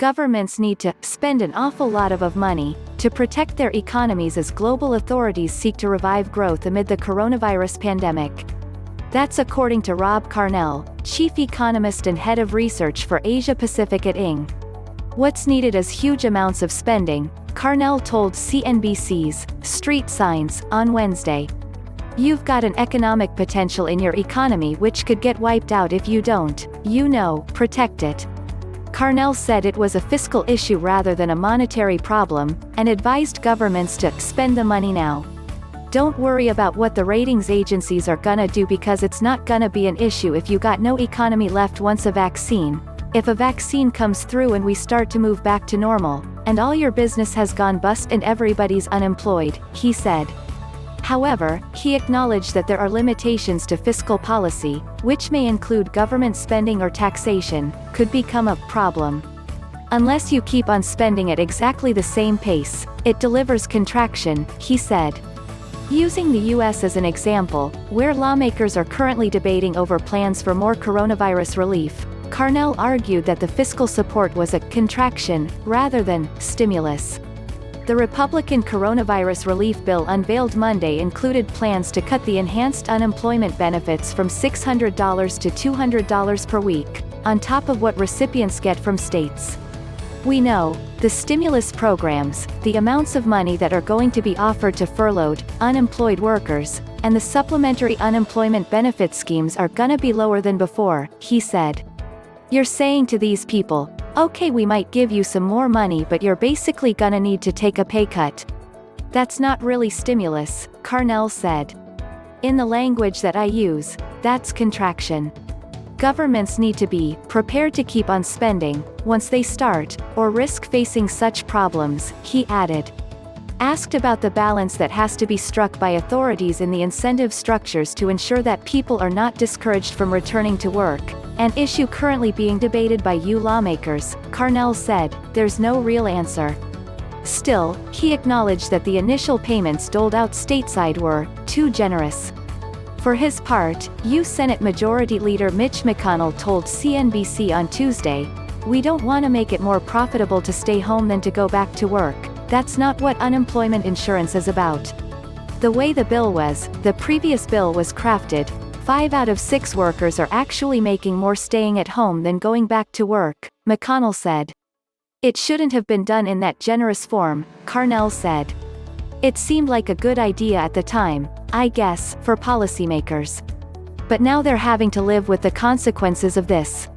Governments need to spend an awful lot of money to protect their economies as global authorities seek to revive growth amid the coronavirus pandemic. That's according to Rob Carnell, chief economist and head of research for Asia Pacific at ING. What's needed is huge amounts of spending, Carnell told CNBC's Street Signs on Wednesday. You've got an economic potential in your economy which could get wiped out if you don't, protect it. Carnell said it was a fiscal issue rather than a monetary problem, and advised governments to spend the money now. Don't worry about what the ratings agencies are gonna do because it's not gonna be an issue if you got no economy left once a vaccine. If a vaccine comes through and we start to move back to normal, and all your business has gone bust and everybody's unemployed, he said. However, he acknowledged that there are limitations to fiscal policy, which may include government spending or taxation, could become a problem. Unless you keep on spending at exactly the same pace, it delivers contraction, he said. Using the US as an example, where lawmakers are currently debating over plans for more coronavirus relief, Carnell argued that the fiscal support was a contraction, rather than stimulus. The Republican coronavirus relief bill unveiled Monday included plans to cut the enhanced unemployment benefits from $600 to $200 per week, on top of what recipients get from states. We know, the stimulus programs, the amounts of money that are going to be offered to furloughed, unemployed workers, and the supplementary unemployment benefit schemes are gonna be lower than before, he said. You're saying to these people, okay, we might give you some more money but you're basically gonna need to take a pay cut. That's not really stimulus, Carnell said. In the language that I use, that's contraction. Governments need to be prepared to keep on spending, once they start, or risk facing such problems, he added. Asked about the balance that has to be struck by authorities in the incentive structures to ensure that people are not discouraged from returning to work, an issue currently being debated by lawmakers, Carnell said, there's no real answer. Still, he acknowledged that the initial payments doled out stateside were too generous. For his part, Senate Majority Leader Mitch McConnell told CNBC on Tuesday, "We don't want to make it more profitable to stay home than to go back to work. That's not what unemployment insurance is about." The way the previous bill was crafted, 5 out of 6 workers are actually making more staying at home than going back to work, McConnell said. It shouldn't have been done in that generous form, Carnell said. It seemed like a good idea at the time, I guess, for policymakers. But now they're having to live with the consequences of this.